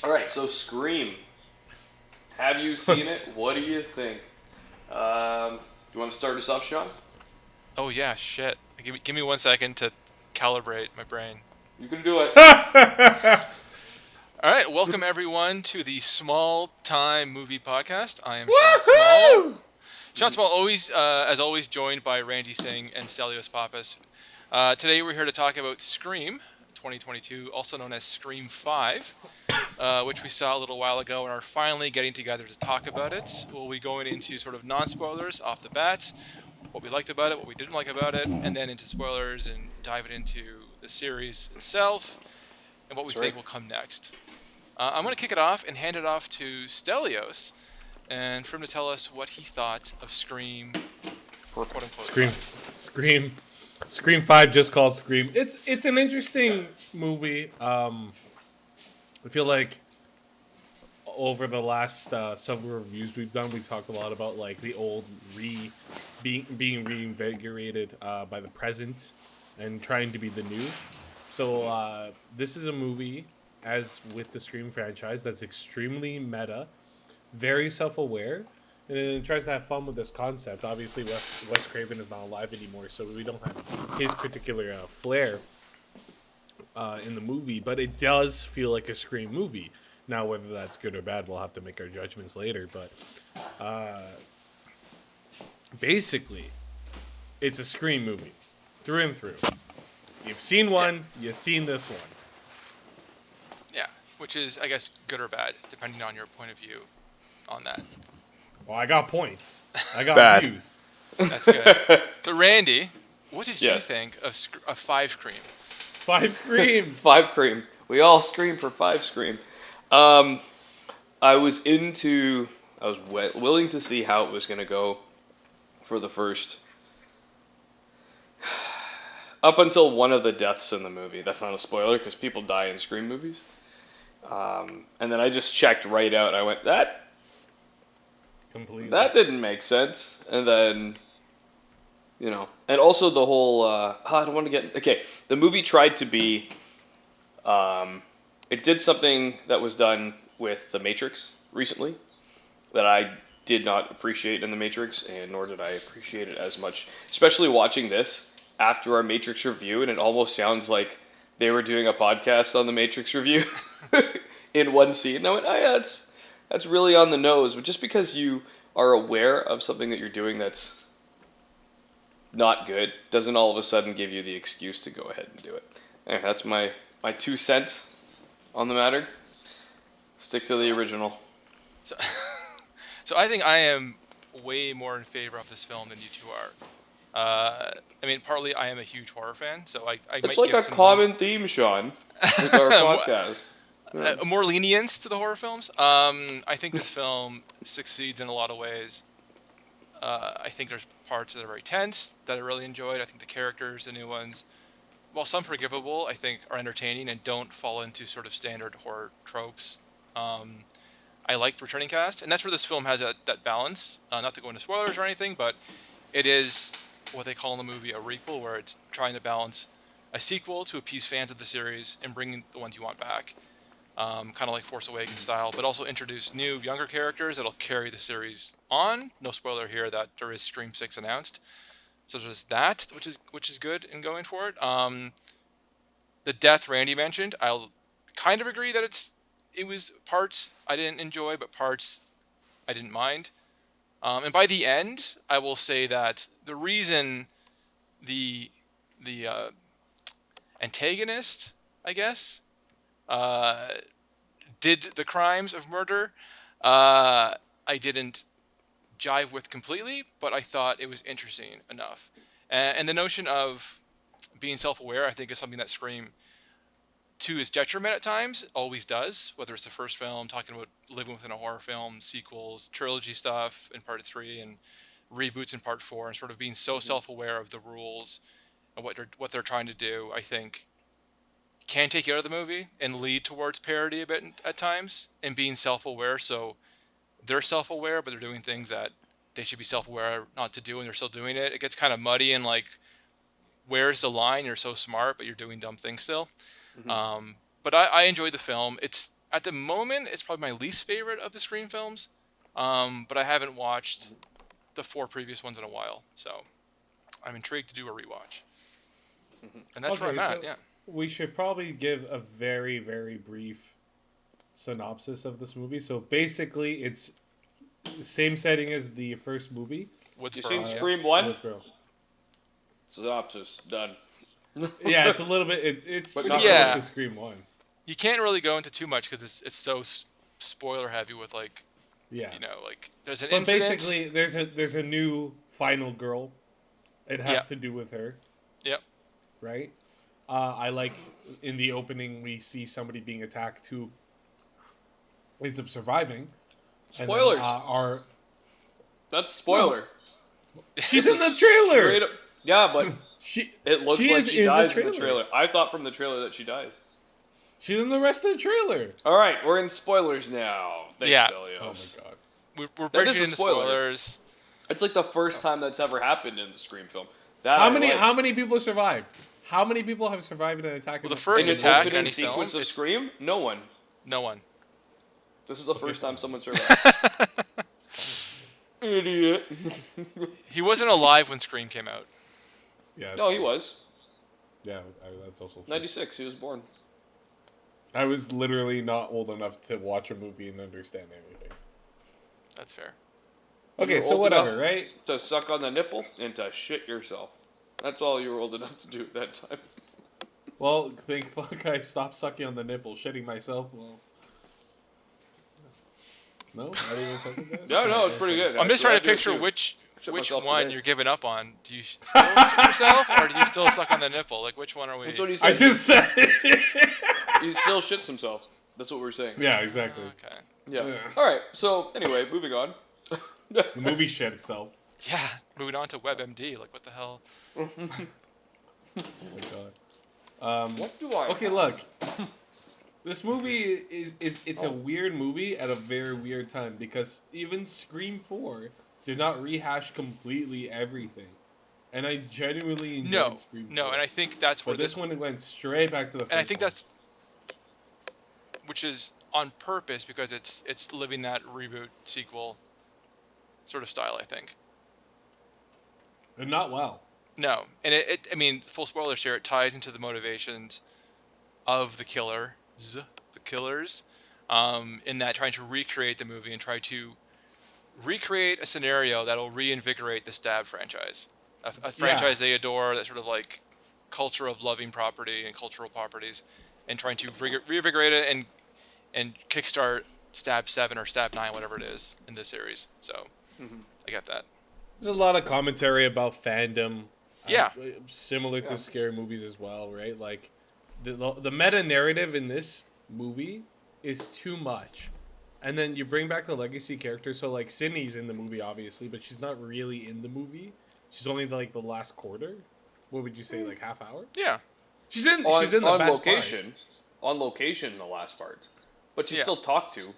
All right, so Scream. Have you seen it? What do you think? You want to start us off, Sean? Oh yeah, shit. Give me 1 second to calibrate my brain. You can do it. All right, welcome everyone to the Small Time Movie Podcast. I am Sean Small. Woohoo! Sean Small, always, as always, joined by Randy Singh and Stelios Pappas. Today we're here to talk about Scream 2022, also known as Scream 5, which we saw a little while ago and are finally getting together to talk about it. We'll be going into sort of non-spoilers off the bat, what we liked about it, what we didn't like about it, and then into spoilers and diving into the series itself and what we That's think right. will come next. I'm going to kick it off and hand it off to Stelios, and for him to tell us what he thought of Scream, quote unquote, Scream, 5. Scream, Scream 5, just called Scream. It's an interesting movie. I feel like over the last several reviews we've done, we've talked a lot about like the old being reinvigorated by the present and trying to be the new. So this is a movie, as with the Scream franchise, that's extremely meta, very self-aware, and it tries to have fun with this concept. Obviously, Wes Craven is not alive anymore, so we don't have his particular flair in the movie, but it does feel like a Scream movie. Now, whether that's good or bad, we'll have to make our judgments later. But basically, it's a Scream movie, through and through. You've seen Yeah, one, you've seen this one. yeah, which is, I guess, good or bad, depending on your point of view on that. Well, I got points. I got Bad. views. That's good. So, Randy, what did you Yes. think of 5 Scream? Five Scream. Five Scream. We all scream for five Scream. Um, I was into. I was willing to see how it was going to go for the first. Up until one of the deaths in the movie. That's not a spoiler because people die in Scream movies. And then I just checked right out. I went, Completely. that didn't make sense. And then, and also the whole, I don't want to get, okay, the movie tried to be, it did something that was done with The Matrix recently that I did not appreciate in The Matrix, and nor did I appreciate it as much, especially watching this after our Matrix review, and it almost sounds like they were doing a podcast on the Matrix review in one scene. And I went, oh yeah, that's really on the nose. But just because you are aware of something that you're doing that's not good doesn't all of a sudden give you the excuse to go ahead and do it. Anyway, that's my 2 cents on the matter. Stick to the original. So, so I think I am way more in favor of this film than you two are. I mean, partly I am a huge horror fan, so I It's might like give a some common theme, Sean, with our podcast. Yeah. more lenience to the horror films. I think this film succeeds in a lot of ways. I think there's parts that are very tense that I really enjoyed. I think the characters, the new ones, while some forgivable, I think are entertaining and don't fall into sort of standard horror tropes. Um, I liked returning cast, and that's where this film has that balance. Not to go into spoilers or anything, but it is what they call in the movie a requel, where it's trying to balance a sequel to appease fans of the series and bring the ones you want back, kind of like Force Awakens style, but also introduce new, younger characters that'll carry the series on. No spoiler here that there is Scream 6 announced, so there's that, which is good in going for it. The death Randy mentioned, I'll kind of agree that it was parts I didn't enjoy, but parts I didn't mind. And by the end, I will say that the reason the the antagonist, I guess, uh, did the crimes of murder, I didn't jive with completely, but I thought it was interesting enough. And the notion of being self-aware, I think, is something that Scream to his detriment at times always does. Whether it's the first film, talking about living within a horror film, sequels, trilogy stuff in part 3, and reboots in part 4, and sort of being so self-aware of the rules and what they're trying to do, I think can take you out of the movie and lead towards parody a bit at times and being self-aware. So they're self-aware, but they're doing things that they should be self-aware not to do, and they're still doing it. It gets kind of muddy and like, where's the line? You're so smart, but you're doing dumb things still. Mhm. Um, but I enjoyed the film. At the moment, it's probably my least favorite of the Scream films. But I haven't watched the 4 previous ones in a while, so I'm intrigued to do a rewatch. And that's where I'm at. So Yeah. we should probably give a very, very brief synopsis of this movie. So basically, it's the same setting as the first movie. Woodsboro. You seen Yeah. Scream 1? Woodsboro. Synopsis, done. Yeah, it's a little bit. It's But pretty not close really. to Scream 1. You can't really go into too much because it's so spoiler heavy with like, Yeah. like there's an But incident. basically, there's a new final girl. It has to do with her, Yep. right? I like in the opening we see somebody being attacked who ends up surviving. And then, Spoilers. That's spoiler. she's in the trailer. Straight up- Yeah, but She it looks she like is she in dies the in the trailer. I thought from the trailer that she dies. She's in the rest of the trailer. All right, we're in spoilers now. Thanks, Yeah. Elios. Oh my god. We're That breaking is a into spoiler. spoilers. It's like the first time that's ever happened in the Scream film. That How I many liked. how many people survived? How many people have survived an attack? Well, in the first in an attack in opening any film, sequence of it's- Scream? No one. No one. This is the first time someone survived. Idiot. He wasn't alive when Scream came out. Yeah. No, he was. Yeah, that's also true. 96, he was born. I was literally not old enough to watch a movie and understand anything. That's fair. Okay, You're so old whatever, enough right? To suck on the nipple and to shit yourself. That's all you were old enough to do at that time. Well, thank fuck I stopped sucking on the nipple, shitting myself. Well, no, I didn't even check it. No, it's pretty good. I'm just trying to I do it picture too. which Shit which myself one today. you're giving up on. Do you still shit yourself, or do you still suck on the nipple? Like, which one are we? That's what he I said. just said it. He still shits himself. That's what we're saying. Yeah, exactly. Okay. Yeah. Yeah. All right. So anyway, moving on. The movie shit itself. Yeah. Moving on to WebMD. Like, what the hell? Oh my god. What do I? Okay, look. This movie it's a weird movie at a very weird time because even Scream 4 did not rehash completely everything. And I genuinely enjoyed No. Scream 4. No, and I think that's where But this one went straight back to the first and I think one. that's which is on purpose because it's living that reboot sequel sort of style. I think. And not well. No, and I mean, full spoilers here. It ties into the motivations of the killers, in that trying to recreate the movie and try to recreate a scenario that'll reinvigorate the Stab franchise, a franchise they adore, that sort of like culture of loving property and cultural properties, and trying to reinvigorate it and kickstart Stab 7 or Stab 9, whatever it is in this series. So I get that. There's a lot of commentary about fandom. Yeah. Similar to scary movies as well, right? Like the meta narrative in this movie is too much. And then you bring back the legacy characters. So like Sydney's in the movie obviously, but she's not really in the movie. She's only like the last quarter. What would you say, like half hour? Yeah. She's in On, she's in the on best location. parts. On location in the last part. But she's Yeah. still talked to.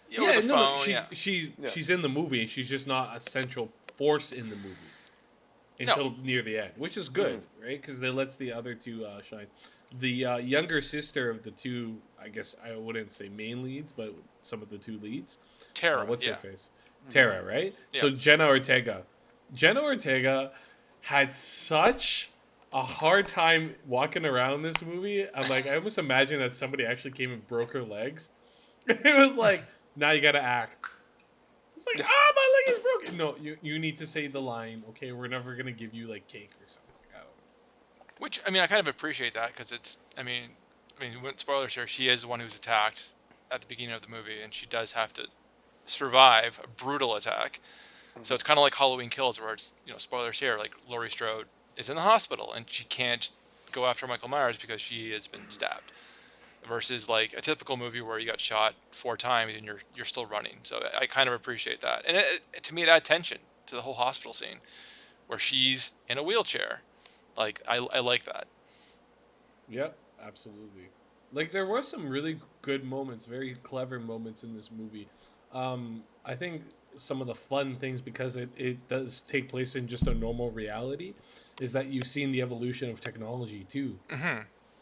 Yeah, over the phone, she's in the movie. She's just not a central force in the movie until near the end, which is good, right? Because they lets the other two shine. The younger sister of the two, I guess I wouldn't say main leads, but some of the two leads. Tara. What's yeah. her face? Tara, right? Yeah. So Jenna Ortega. Jenna Ortega had such a hard time walking around this movie. I'm like, I almost imagine that somebody actually came and broke her legs. It was like, now you gotta act. It's like, my leg is broken. No, you need to say the line. Okay, we're never gonna give you like cake or something. I don't know. Which, I mean, I kind of appreciate that because it's, I mean, spoilers here, she is the one who's attacked at the beginning of the movie, and she does have to survive a brutal attack. So it's kind of like Halloween Kills, where it's, spoilers here, like Laurie Strode is in the hospital and she can't go after Michael Myers because she has been stabbed. Versus like a typical movie where you got shot 4 times and you're still running. So I kind of appreciate that, and to me it added tension to the whole hospital scene, where she's in a wheelchair. Like I like that. Yep, absolutely. Like there were some really good moments, very clever moments in this movie. I think some of the fun things, because it does take place in just a normal reality, is that you've seen the evolution of technology too,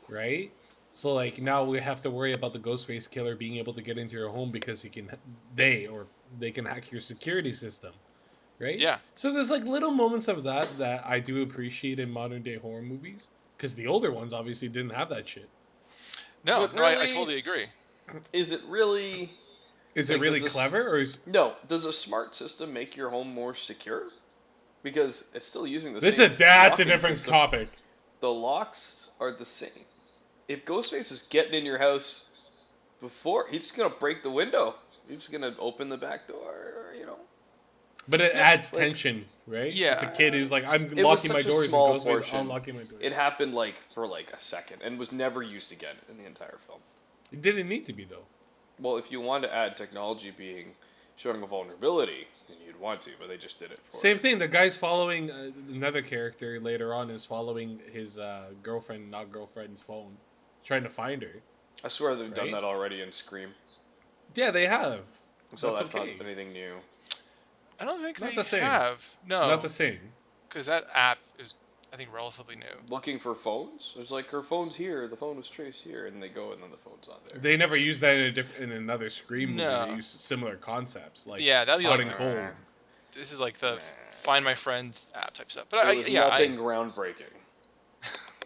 right? So like now we have to worry about the Ghostface killer being able to get into your home because they can hack your security system, right? Yeah. So there's like little moments of that I do appreciate in modern day horror movies because the older ones obviously didn't have that shit. No, But no, I really, totally agree. is it really Is it like really clever or is no? Does a smart system make your home more secure? Because it's still using the this same a that's a locking different system. topic. The locks are the same. If Ghostface is getting in your house before, he's just gonna break the window. He's just gonna open the back door. But it No, adds Like tension, right? It's a yeah. kid who's like, I'm it was locking my such a doors, and small Ghostface portion. unlocking my doors. It happened like for like a second and was never used again in the entire film. It didn't need to be though. Well, if you want to add technology being showing a vulnerability, then you'd want to, but they just did it for Same thing. The guy's following another character later on is following his girlfriend, not girlfriend's phone, trying to find her. I swear they've done Right? that already in Scream. Yeah, they have. So that's okay. not anything new. I don't think Not they the same. have. No. Not the same. Because that app is, I think, relatively new. Looking for phones? It's like her phone's here, the phone was traced here, and they go and then the phone's not there. They never used that in another Scream movie. No. They used similar concepts like Yeah, that'd be hot like and the- cold. This is like the Find My Friends app type stuff. But It was nothing I groundbreaking.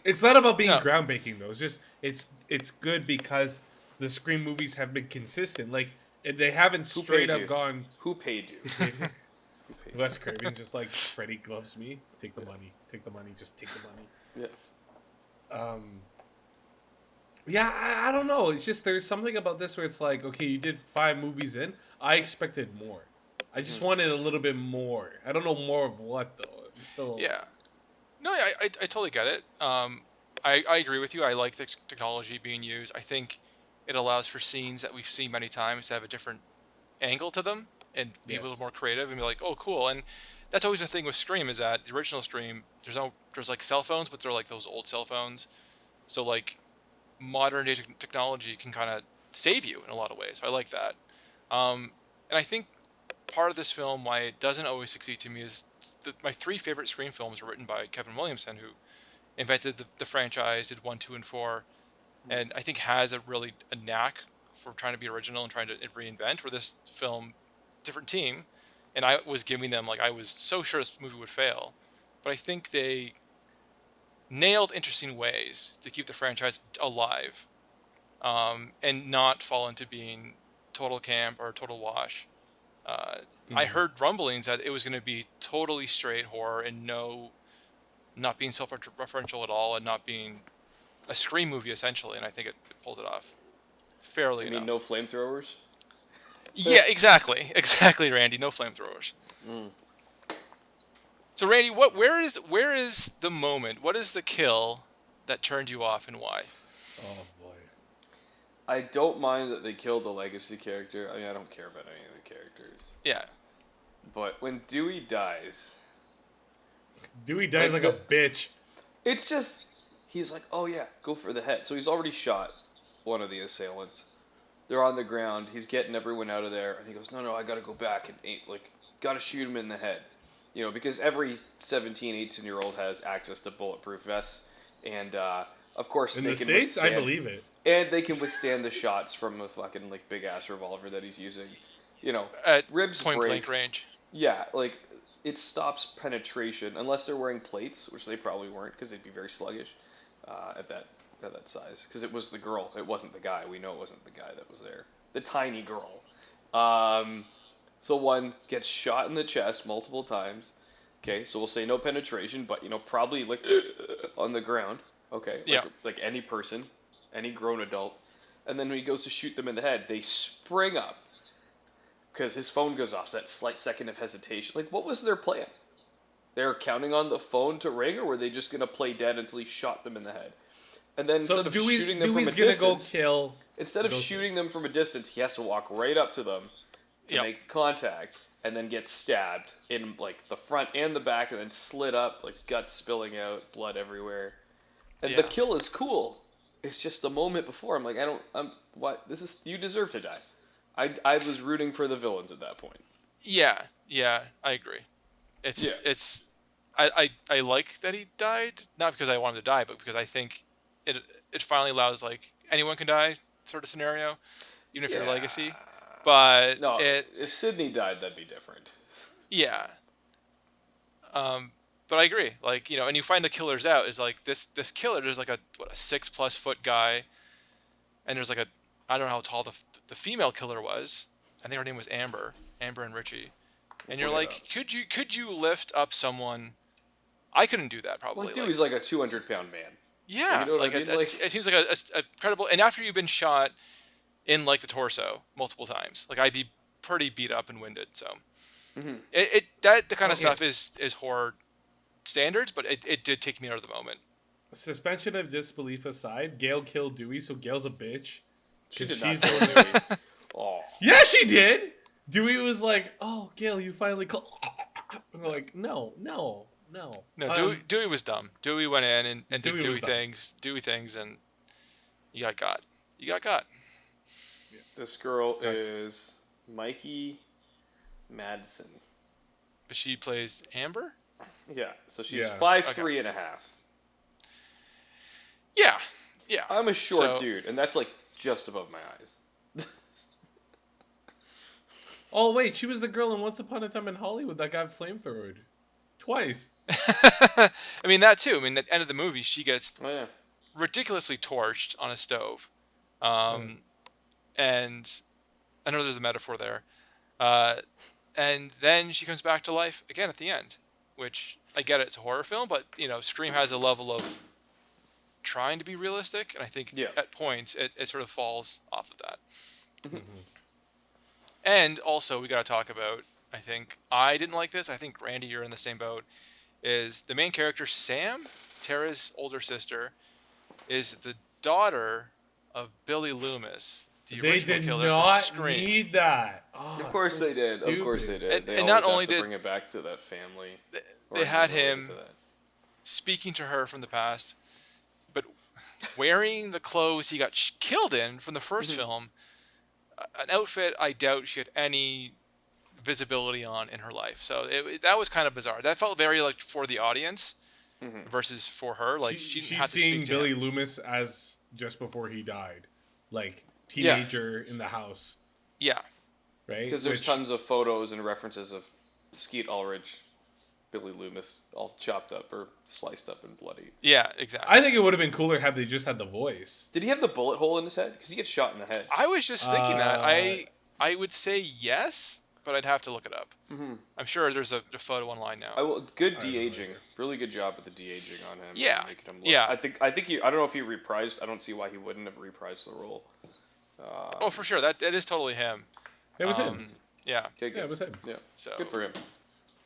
It's not about being No. groundbreaking though. It's just it's good because the Scream movies have been consistent. Like they haven't Who straight paid up you? gone. Who paid you? Who paid you? Wes Craven's just like Freddy loves me. Take the money. Take the money. Just take the money. Yeah. Yeah, I don't know. It's just there's something about this where it's like, okay, you did 5 movies in. I expected more. I just wanted a little bit more. I don't know more of what though. It's still yeah. No, I totally get it. I agree with you. I like the technology being used. I think it allows for scenes that we've seen many times to have a different angle to them and be a Yes. little more creative and be like, oh, cool. And that's always the thing with Scream is that the original Scream, there's like cell phones, but they're like those old cell phones. So like modern day technology can kind of save you in a lot of ways. So I like that. And I think part of this film, why it doesn't always succeed to me, is my 3 favorite Scream films were written by Kevin Williamson, who invented the franchise, did 1, 2, and 4, and I think has a knack for trying to be original and trying to reinvent. Where this film, different team, and I was giving them I was so sure this movie would fail, but I think they nailed interesting ways to keep the franchise alive, and not fall into being total camp or total wash. I heard rumblings that it was going to be totally straight horror and not being self-referential at all and not being a Scream movie essentially, and I think it pulled it off fairly You enough. mean no flamethrowers? Yeah, exactly, Randy. No flamethrowers. So, Randy, where is the moment? What is the kill that turned you off, and why? Oh boy. I don't mind that they killed the legacy character. I mean, I don't care about any of the characters. Yeah, But when Dewey dies, Dewey dies like a bitch. it's just, he's like, oh yeah, go for the head. So he's already shot one of the assailants. They're on the ground. He's getting everyone out of there. And he goes, no, I got to go back and got to shoot him in the head. Because every 17, 18-year-old has access to bulletproof vests. And, of course, In they the can States, I withstand, believe it. and they can withstand the shots from a fucking, big-ass revolver that he's using. at Ribs point break. blank range. Yeah, it stops penetration unless they're wearing plates, which they probably weren't because they'd be very sluggish at that size. Because it was the girl, it wasn't the guy. We know it wasn't the guy that was there. The tiny girl. So one gets shot in the chest multiple times. Okay, so we'll say no penetration, but probably on the ground. Okay, Yeah. like any person, any grown adult. And then when he goes to shoot them in the head, they spring up. Because his phone goes off, so that slight second of hesitation. What was their plan? They were counting on the phone to ring, or were they just going to play dead until he shot them in the head? And then So instead of shooting them Dewey's from a gonna distance, go kill. instead of Ghostface. shooting them from a distance, he has to walk right up to them to Yep. make contact, and then get stabbed in the front and the back, and then slit up, guts spilling out, blood everywhere. And the Yeah. kill is cool. It's just the moment before. What? You deserve to die. I was rooting for the villains at that point. Yeah, I agree. I like that he died, not because I wanted to die, but because I think it finally allows like anyone can die sort of scenario, even if you're Yeah. legacy. But No, it, if Sydney died, that'd be different. yeah. But I agree. Like, and you find the killers out is like this killer. There's like a 6+ foot guy, and there's like I don't know how tall the female killer was. I think her name was Amber and Richie. And you're like, could you lift up someone? I couldn't do that probably. Like, dude, he's like a 200-pound man. Yeah, you know what like I mean? it seems like a credible. And after you've been shot in like the torso multiple times, like I'd be pretty beat up and winded. So that the kind of stuff is horror standards, but it did take me out of the moment. Suspension of disbelief aside, Gail killed Dewey, so Gail's a bitch. She did she's not kill Dewey. Oh. Yeah, she did. Dewey was like, "Oh, Gail, you finally called." I'm like, no. No, Dewey was dumb. Dewey went in and did Dewey things, and you got got. You got got. This girl is Mikey Madsen. But she plays Amber? Yeah, so she's Yeah. 5'3" and a half. Yeah. Yeah. I'm a short dude, and that's like just above my eyes. Oh wait, she was the girl in Once Upon a Time in Hollywood that got flamethrowed twice. I mean, that too. I mean, at the end of the movie, she gets ridiculously torched on a stove. And I know there's a metaphor there. And then she comes back to life again at the end, which I get it, it's a horror film, but, Scream has a level of trying to be realistic, and I think at points it sort of falls off of that. And also, we got to talk about, I think, I didn't like this, I think, Randy, you're in the same boat, is the main character, Sam, Tara's older sister, is the daughter of Billy Loomis, the original killer from Scream. They did not need that. Oh, of course they did. stupid. Of course they did. They and not always only have to did bring it back to that family. They had him speaking to her from the past, but wearing the clothes he got killed in from the first film, an outfit I doubt she had any visibility on in her life. So that was kind of bizarre. That felt very like for the audience versus for her. Like she didn't have to speak to seeing Billy him. Loomis as just before he died, like teenager in the house. Yeah, right. Because there's tons of photos and references of Skeet Ulrich, Billy Loomis, all chopped up or sliced up and bloody. Yeah, exactly. I think it would have been cooler had they just had the voice. Did he have the bullet hole in his head? Because he gets shot in the head. I was just thinking that. I would say yes, but I'd have to look it up. I'm sure there's a photo online now. Good de-aging. Really good job with the de-aging on him. Yeah. Making him look, Yeah. I think I don't know if he reprised. I don't see why he wouldn't have reprised the role. Oh, for sure. That is totally him. It was him. Yeah. Okay, good. Yeah, it was him. Yeah. So Good for him.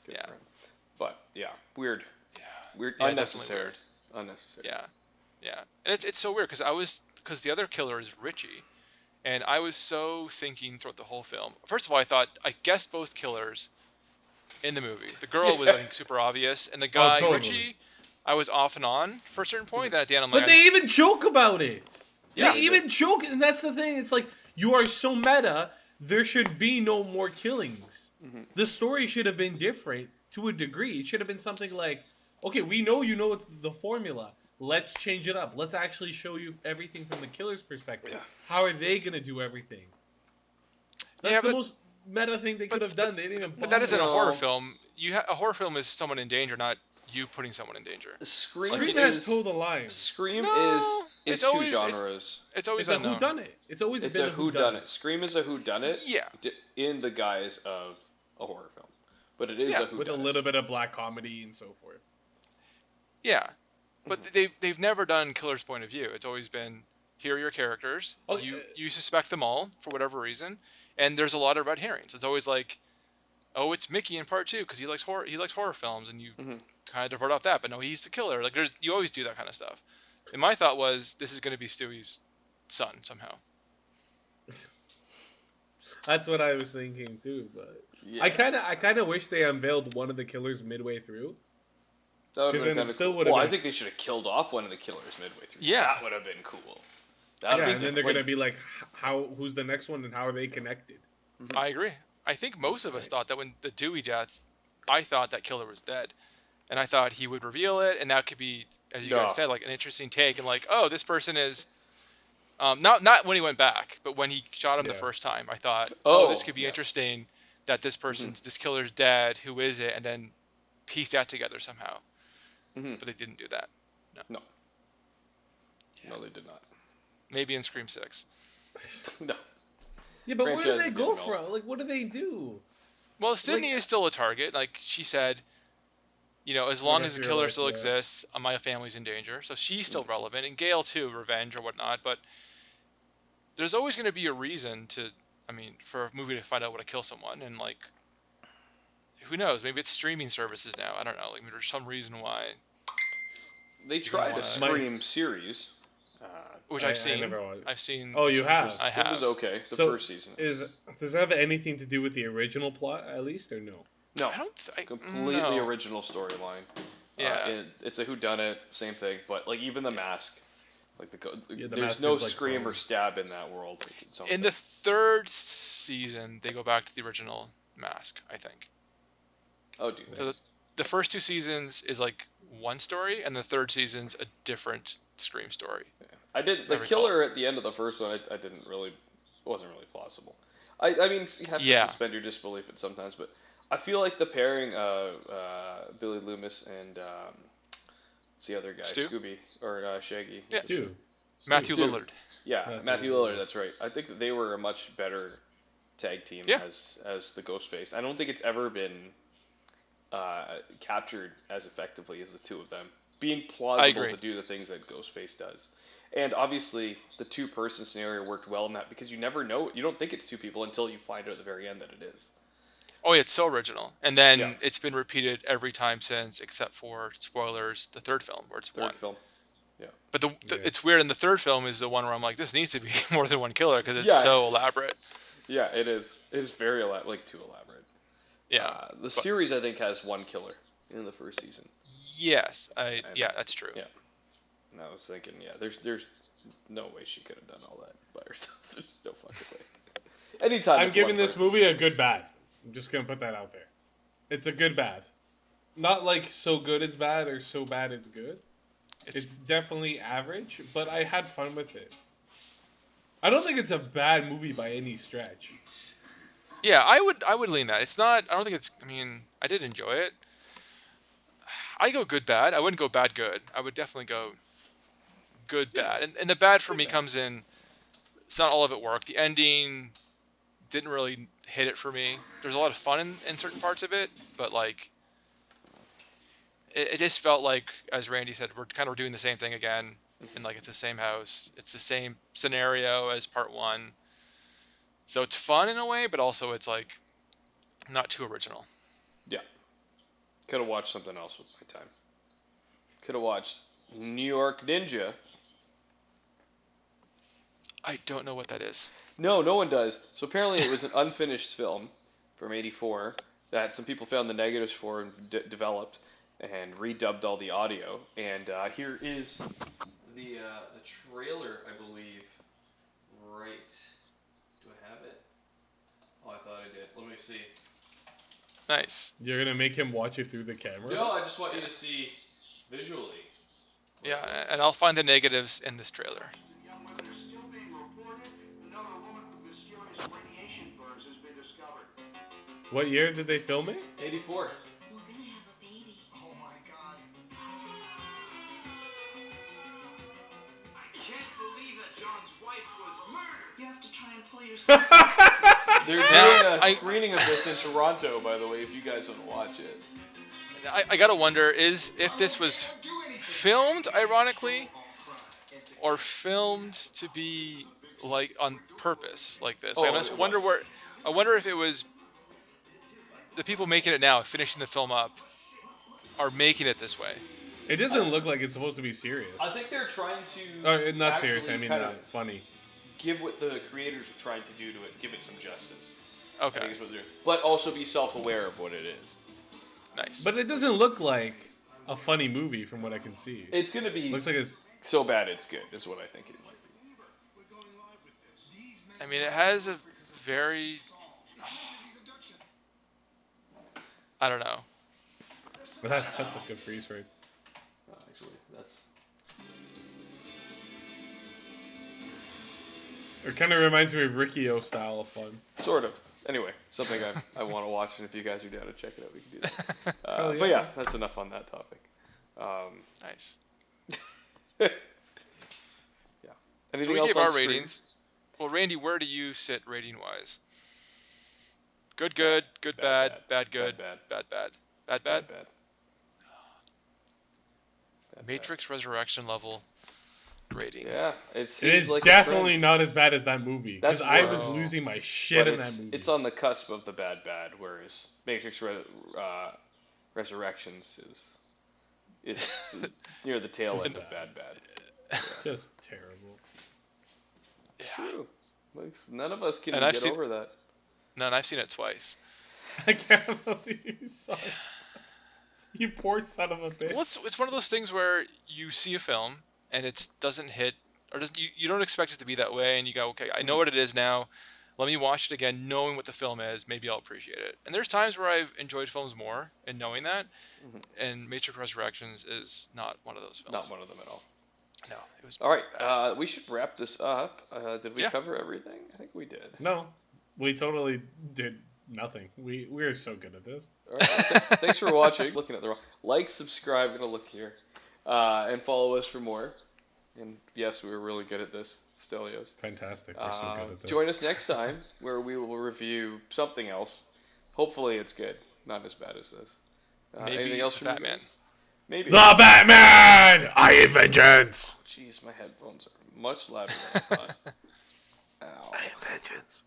Good for him. But yeah, weird. Yeah. Weird. Yeah, Unnecessary. Unnecessary. Yeah. And it's so weird because the other killer is Richie, and I was so thinking throughout the whole film. First of all, I guessed both killers in the movie. The girl was I think super obvious, and the guy totally. Richie, I was off and on for a certain point. Then at the end, I'm like, But they even joke about it. Yeah. They even joke, and that's the thing. It's like, you are so meta, there should be no more killings. The story should have been different to a degree. It should have been something like, okay, we know you know it's the formula. Let's change it up. Let's actually show you everything from the killer's perspective. Yeah. How are they going to do everything? That's the most meta thing they could have done. They didn't even but that isn't a No. horror film. A horror film is someone in danger, not you putting someone in danger. Scream Scream is has told the line. Scream No, is it's two always- genres. It's always It's a unknown. whodunit. It's always It's been a whodunit. Scream is a whodunit. Yeah. In the guise of a horror film, but it is Yeah, a whodunit. with a little bit of black comedy and so forth. Yeah, but they've never done killer's point of view. It's always been, here are your characters. Oh, You suspect them all for whatever reason, and there's a lot of red herrings. It's always like, oh, it's Mickey in part 2 because he likes horror films, and you kind of divert off that. But no, he's the killer. Like you always do that kind of stuff. And my thought was, this is going to be Stewie's son somehow. That's what I was thinking too, but Yeah. I kind of wish they unveiled one of the killers midway through. That would 'Cause have then been it kind of still cool. would've Well, I been- think they should have killed off one of the killers midway through. Yeah. That would have been cool. That Yeah, would and then they're like, gonna be like, who's the next one, and how are they connected? I agree. I think most of us thought that when the Dewey death, I thought that killer was dead. and I thought he would reveal it, and that could be, as you guys No. said, like an interesting take, and like, oh, this person is not when he went back, but when he shot him the Yeah. first time, I thought, oh, this Oh, could be yeah. interesting. That this killer's dead. Who is it? And then piece that together somehow. Mm-hmm. But they didn't do that. No. No. No, they did not. Maybe in Scream 6. No. Yeah, but where do Franchise they is go getting from? old. Like, what do they do? Well, Sydney is still a target. Like she said, as long as the You're killer like, still yeah. exists, my family's in danger. So she's still relevant. And Gail too, revenge or whatnot. But there's always going to be a reason for a movie to find out what to kill someone. And like, who knows? Maybe it's streaming services now. I don't know. Like maybe there's some reason why. They tried a wanna- Scream series. Which I I've seen. never watched. I've seen. Oh, you have? I have. It was okay. The So, first season. Does it have anything to do with the original plot, at least, or no? No. I don't. Completely no. original storyline. Yeah. It's a whodunit, same thing. But like even the mask, like the there's mask no is, like, scream or closed. stab in that world. It's its own In thing. the third season, they go back to the original mask. I think. Oh, dude. So the first two seasons is like one story, and the third season's a different Scream story. I did the recall. killer at the end of the first one. I didn't really, wasn't really plausible. I mean, you have to Yeah. suspend your disbelief at sometimes, but I feel like the pairing of Billy Loomis and what's the other guy, Stu? Scooby or Shaggy. Yeah. Stu. Matthew Stu. Lillard. Yeah, Matthew Lillard. That's right. I think that they were a much better tag team Yeah. as the Ghostface. I don't think it's ever been captured as effectively as the two of them being plausible agree. to do the things that Ghostface does. And obviously, the two-person scenario worked well in that because you never know. You don't think it's two people until you find out at the very end that it is. Oh, yeah, it's so original. And then Yeah. it's been repeated every time since, except for spoilers, the third film where it's Third one. film. Yeah. But Yeah. it's weird. In the third film is the one where I'm like, this needs to be more than one killer because it's Yeah, so it's- elaborate. Yeah, it is. It is very like too elaborate. Yeah. The series I think has one killer in the first season. Yes. Yeah, that's true. Yeah. And I was thinking, yeah, there's no way she could have done all that by herself. There's no fucking way. Anytime I'm it's giving one this person. movie a good bad. I'm just gonna put that out there. It's a good bad. Not like so good it's bad or so bad it's good. It's definitely average, but I had fun with it. I don't think it's a bad movie by any stretch. Yeah, I would lean that. It's not. I don't think it's. I mean, I did enjoy it. I go good bad. I wouldn't go bad good. I would definitely go good bad. And the bad for me comes in. It's not all of it worked. The ending didn't really hit it for me. There's a lot of fun in certain parts of it, but like it just felt like, as Randy said, we're kind of doing the same thing again, and like it's the same house, it's the same scenario as part one. So it's fun in a way, but also it's like not too original. Yeah. Could have watched something else with my time. Could have watched New York Ninja. I don't know what that is. No one does. So apparently it was an unfinished film from '84 that some people found the negatives for and developed and redubbed all the audio. And here is the trailer, I believe. Right. Do I have it? Oh, I thought I did. Let me see. Nice. You're gonna make him watch it through the camera? No, I just want you to see visually. Yeah, and I'll find the negatives in this trailer. Young women are still being reported. Another woman with mysterious radiation burns has been discovered. What year did they film it? 84. We're gonna have a baby. Oh my god. I can't believe that John's wife was murdered. You have to try and pull yourself. They're doing Now, a screening of this in Toronto, by the way, if you guys want to watch it. I gotta wonder if this was filmed ironically or filmed to be like on purpose like this. Oh, I just it wonder was. I wonder if it was the people making it now, finishing the film up, are making it this way. It doesn't look like it's supposed to be serious. I think they're trying to. Oh, not serious. actually I mean, kind of funny. give what the creators are trying to do to it, give it some justice. I Okay, think is what they're doing. But also be self-aware of what it is. nice. But it doesn't look like a funny movie from what I can see. It's gonna be Looks like it's. so bad it's good, is what I think it might be. I mean, it has a very, I don't know. That's a good freeze frame. Actually, that's It kind of reminds me of Riccio style of fun. sort of. Anyway, something I want to watch, and if you guys are down to check it out, we can do that. Hell But yeah. yeah, that's enough on that topic. Nice. Yeah. So Anything we else gave on our screen? ratings. Well, Randy, where do you sit rating wise? Good, good, good, bad, bad, good, bad, bad, bad, bad, bad, bad. bad. Bad, Matrix Resurrection level rating. Yeah, it It seems is like a definitely trend, not as bad as that movie because That's I where- was Wow. losing my shit but in that it's, movie. it's on the cusp of the bad, whereas Matrix Resurrections is near the tail end of bad. Just terrible. It's true. Like, none of us can And I've get seen- over that. No, and I've seen it twice. I can't believe you saw it. You poor son of a bitch. Well, it's one of those things where you see a film and it doesn't hit, or doesn't you don't expect it to be that way, and you go, okay, I know what it is now. Let me watch it again, knowing what the film is. Maybe I'll appreciate it. And there's times where I've enjoyed films more and knowing that. And Matrix Resurrections is not one of those films. Not one of them at all. No, it was. All right, we should wrap this up. Did we Yeah. cover everything? I think we did. No, we totally did nothing. We're so good at this. All right, thanks for watching. Looking at the wrong. Like, subscribe, gonna look here, and follow us for more. And yes, we were really good at this, Stelios. Fantastic. We're so good at this. Join us next time where we will review something else. Hopefully, it's good, not as bad as this. Maybe anything else from you Batman. guys? Maybe. The Batman! I am vengeance! Jeez, my headphones are much louder than I thought. Ow. I am vengeance.